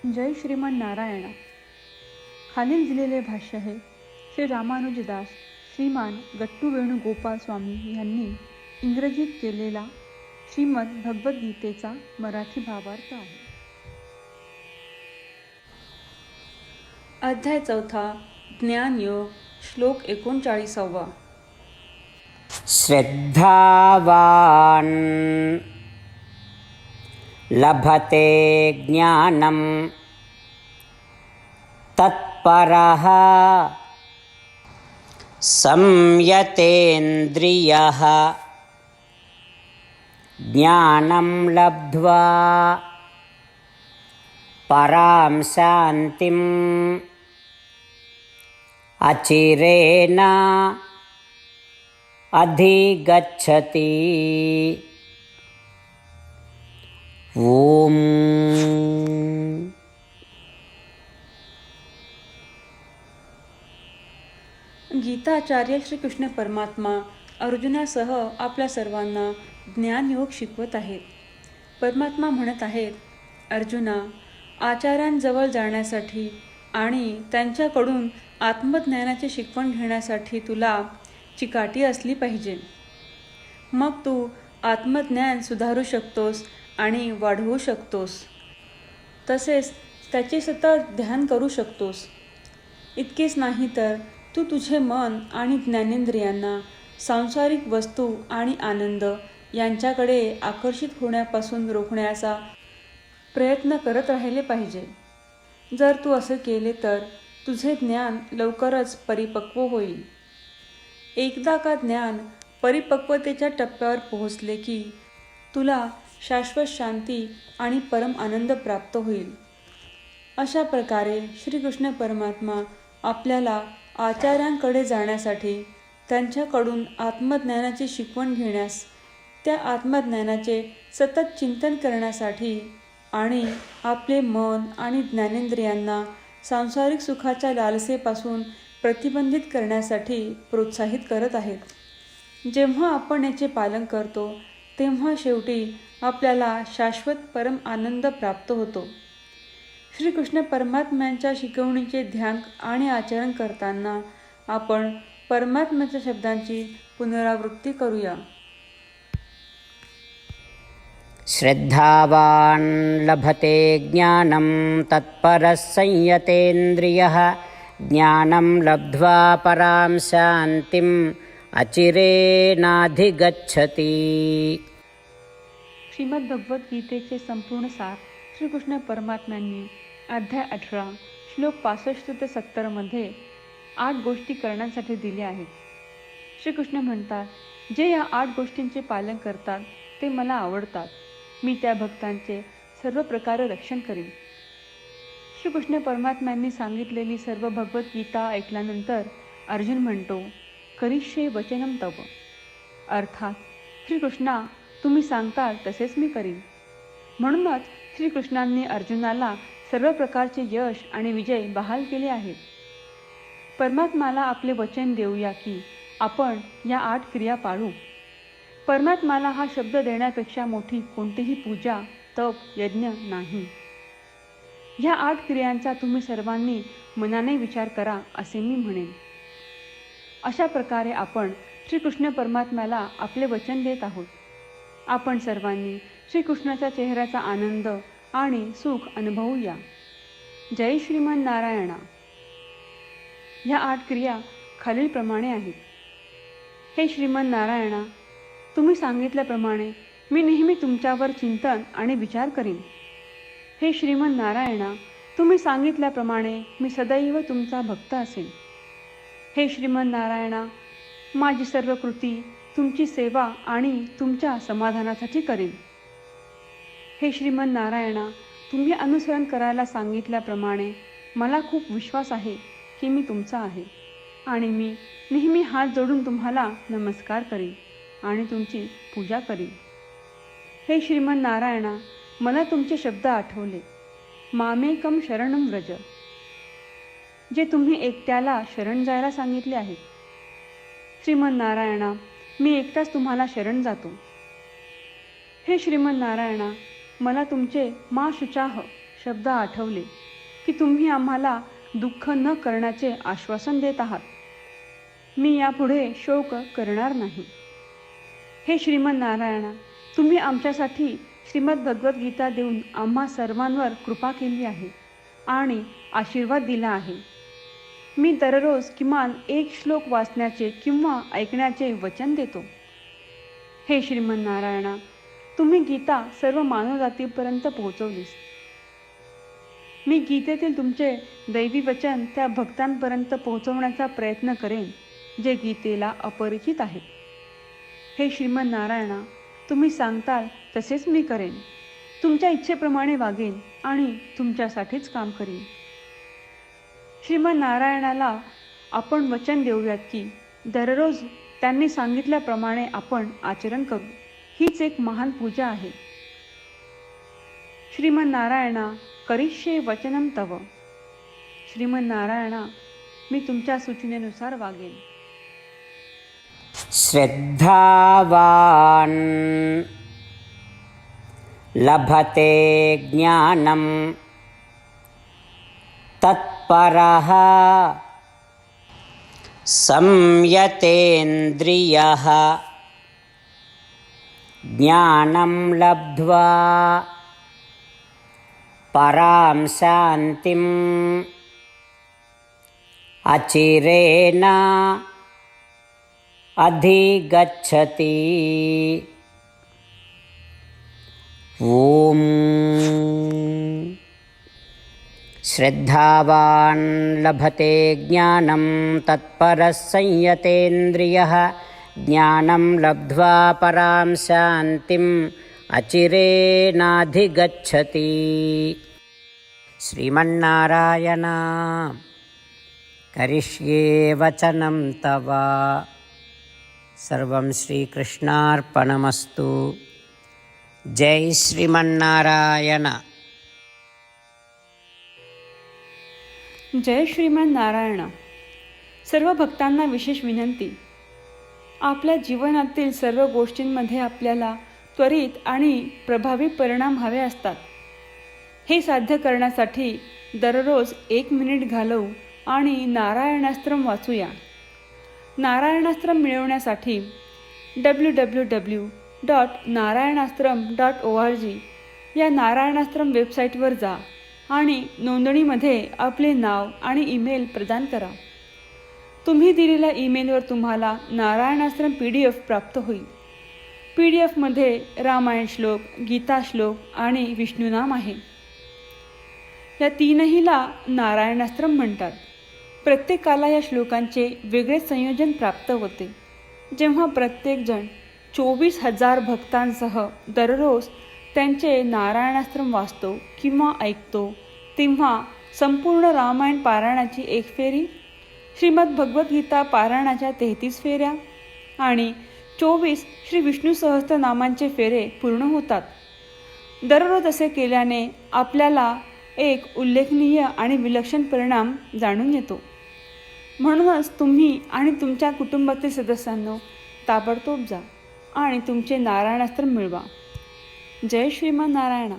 जय श्रीमन नारायणा. खालील दिलेले भाष्य हे श्री रामानुजदास श्रीमान गट्टू वेणुगोपाल स्वामी यांनी इंग्रजीत केलेला श्रीमद भगवद्गीतेचा मराठी भावार्थ आहे. अध्याय 4 ज्ञानयोग श्लोक 39. श्रद्धावान् लभते ज्ञानं तत्परः संयतेन्द्रियः ज्ञानं लब्ध्वा परां शान्तिम् अचिरेण अधिगच्छति. ओम. गीताचार्य श्रीकृष्ण परमात्मा अर्जुनासह आपल्या सर्वांना ज्ञानयोग शिकवत आहेत. परमात्मा म्हणत आहेत, अर्जुना, आचार्यांजवळ जाण्यासाठी आणि त्यांच्याकडून आत्मज्ञानाची शिकवण घेण्यासाठी तुला चिकाटी असली पाहिजे. मग तू आत्मज्ञान सुधारू शकतोस आणि वाढवू शकतोस. तसेच त्याचे सतत ध्यान करू शकतोस. इतकेच नाही तर तू तुझे मन आणि ज्ञानेंद्रियांना सांसारिक वस्तू आणि आनंद यांच्याकडे आकर्षित होण्यापासून रोखण्याचा प्रयत्न करत राहिले पाहिजे. जर तू असे केले तर तुझे ज्ञान लवकरच परिपक्व होईल. एकदा का ज्ञान परिपक्वतेच्या टप्प्यावर पोहोचले की तुला शाश्वत शांती आणि परम आनंद प्राप्त होईल. अशा प्रकारे श्रीकृष्ण परमात्मा आपल्याला आचार्यांकडे जाण्यासाठी, त्यांच्याकडून आत्मज्ञानाची शिकवण घेण्यास, त्या आत्मज्ञानाचे सतत चिंतन करण्यासाठी आणि आपले मन आणि ज्ञानेंद्रियांना सांसारिक सुखाच्या लालसेपासून प्रतिबंधित करण्यासाठी प्रोत्साहित करत आहेत. जेव्हा आपण याचे पालन करतो तेव्हा शेवटी आपल्याला शाश्वत परम आनंद प्राप्त होतो. श्रीकृष्ण परमात्म्यांच्या शिकवणीचे ध्यान आणि आचरण करताना आपण परमात्म्याच्या शब्दांची पुनरावृत्ती करूया. श्रद्धावान् लभते ज्ञानं तत्परः संयतेन्द्रियः ज्ञानं लब्ध्वा परां शान्तिम् अचिरेणाधिगच्छति. श्रीमद भगवद्गीतेचे संपूर्ण सार श्रीकृष्ण परमात्म्यांनी अध्याय 18 श्लोक 65 ते 70 मध्ये 8 गोष्टी करण्यासाठी दिल्या आहेत. श्रीकृष्ण म्हणतात, जे या 8 गोष्टींचे पालन करतात ते मला आवडतात. मी त्या भक्तांचे सर्व प्रकारे रक्षण करीन. श्रीकृष्ण परमात्म्यांनी सांगितलेली सर्व भगवद्गीता ऐकल्यानंतर अर्जुन म्हणतो, करिष्ये वचनं तव. अर्थात श्रीकृष्णा, तुम्ही सांगताल तसेच मी करीन. म्हणूनच श्रीकृष्णांनी अर्जुनाला सर्व प्रकारचे यश आणि विजय बहाल केले आहेत. परमात्म्याला आपले वचन देऊया की आपण या 8 क्रिया पाळू. परमात्म्याला हा शब्द देण्यापेक्षा मोठी कोणतीही पूजा, तप, यज्ञ नाही. ह्या 8 क्रियांचा तुम्ही सर्वांनी मनाने विचार करा असे मी म्हणेन. अशा प्रकारे आपण श्रीकृष्ण परमात्म्याला आपले वचन देत आहोत. आपण सर्वांनी श्रीकृष्णाच्या चेहऱ्याचा आनंद आणि सुख अनुभवूया. जय श्रीमन नारायणा. ह्या 8 क्रिया खालीलप्रमाणे आहेत. हे श्रीमन नारायणा, तुम्ही सांगितल्याप्रमाणे मी नेहमी तुमच्यावर चिंतन आणि विचार करीन. हे श्रीमन नारायणा, तुम्ही सांगितल्याप्रमाणे मी सदैव तुमचा भक्त असेन. हे श्रीमन नारायणा, माझी सर्व कृती तुमची सेवा आणि तुमच्या समाधानासाठी करेन. हे श्रीमन नारायणा, तुम्ही अनुसरण करायला सांगितल्याप्रमाणे मला खूप विश्वास आहे की मी तुमचा आहे आणि मी नेहमी हात जोडून तुम्हाला नमस्कार करीन आणि तुमची पूजा करीन. हे श्रीमन नारायणा, मला तुमचे शब्द आठवले. मामेकम शरणं व्रज, जे तुम्ही एकट्याला शरण जायला सांगितले आहे. श्रीमन नारायणा, मी एकटाच तुम्हाला शरण जातो. हे श्रीमन नारायणा, मला तुमचे मा शुचाह शब्द आठवले की तुम्ही आम्हाला दुःख न करण्याचे आश्वासन देत आहात. मी यापुढे शोक करणार नाही. हे श्रीमन नारायणा, तुम्ही आमच्यासाठी श्रीमद भगवद्गीता देऊन आम्हा सर्वांवर कृपा केली आहे आणि आशीर्वाद दिला आहे. मी दररोज किमान एक श्लोक वाचण्याचे किंवा ऐकण्याचे वचन देतो. हे श्रीमन नारायणा, तुम्ही गीता सर्व मानवजातीपर्यंत पोहोचवलीस. मी गीतेतील तुमचे दैवी वचन त्या भक्तांपर्यंत पोहोचवण्याचा प्रयत्न करेन जे गीतेला अपरिचित आहेत. हे श्रीमन नारायणा, तुम्ही सांगताल तसेच मी करेन. तुमच्या इच्छेप्रमाणे वागेन आणि तुमच्यासाठीच काम करीन. श्रीमन नारायणाला आपण वचन देऊयात की दररोज त्यांनी सांगितल्याप्रमाणे आपण आचरण करू. हीच एक महान पूजा आहे. श्रीमन नारायणा, करिष्ये वचनम तव. श्रीमन नारायणा, मी तुमच्या सूचनेनुसार वागेन. श्रद्धावान् लभते ज्ञानं तत्परः संयतेन्द्रियः ज्ञानं लब्ध्वा परां शान्तिम् अचिरेण अधिगच्छति. ॐ श्रद्धावान् लभते ज्ञानं तत्परः संयतेन्द्रियः ज्ञानं लब्ध्वा परां शान्तिम् अचिरेणाधिगच्छति. श्रीमन्नारायण, करिष्ये वचनं तव. सर्वं श्रीकृष्णार्पणमस्तु. जय श्रीमन्नारायण. जय श्रीमन नारायण. सर्व भक्तांना विशेष विनंती. आपल्या जीवनातील सर्व गोष्टींमध्ये आपल्याला त्वरित आणि प्रभावी परिणाम हवे असतात. हे साध्य करण्यासाठी दररोज 1 मिनिट घालवू आणि नारायणास्त्रम वाचूया. नारायणास्त्रम मिळवण्यासाठी www.narayanaastram.org या नारायणास्त्रम वेबसाईटवर जा आणि नोंदणीमध्ये आपले नाव आणि ईमेल प्रदान करा. तुम्ही दिलेल्या ईमेलवर तुम्हाला नारायणास्त्रम PDF प्राप्त होईल. PDFमध्ये रामायण श्लोक, गीता श्लोक आणि विष्णुनाम आहे. या तीनहीला नारायणास्त्रम म्हणतात. प्रत्येकाला या श्लोकांचे वेगळे संयोजन प्राप्त होते. जेव्हा प्रत्येकजण 24,000 भक्तांसह दररोज त्यांचे नारायणास्त्रम वाचतो किंवा ऐकतो, तेव्हा संपूर्ण रामायण पारायणाची 1 फेरी, श्रीमद भगवद्गीता पारायणाच्या 33 फेऱ्या आणि 24 श्री विष्णू सहस्त्रनामांचे फेरे पूर्ण होतात. दररोज असे केल्याने आपल्याला एक उल्लेखनीय आणि विलक्षण परिणाम जाणून येतो. म्हणूनच तुम्ही आणि तुमच्या कुटुंबातील सदस्यांनो ताबडतोब जा आणि तुमचे नारायणास्त्र मिळवा. जय श्रीमन नारायणा.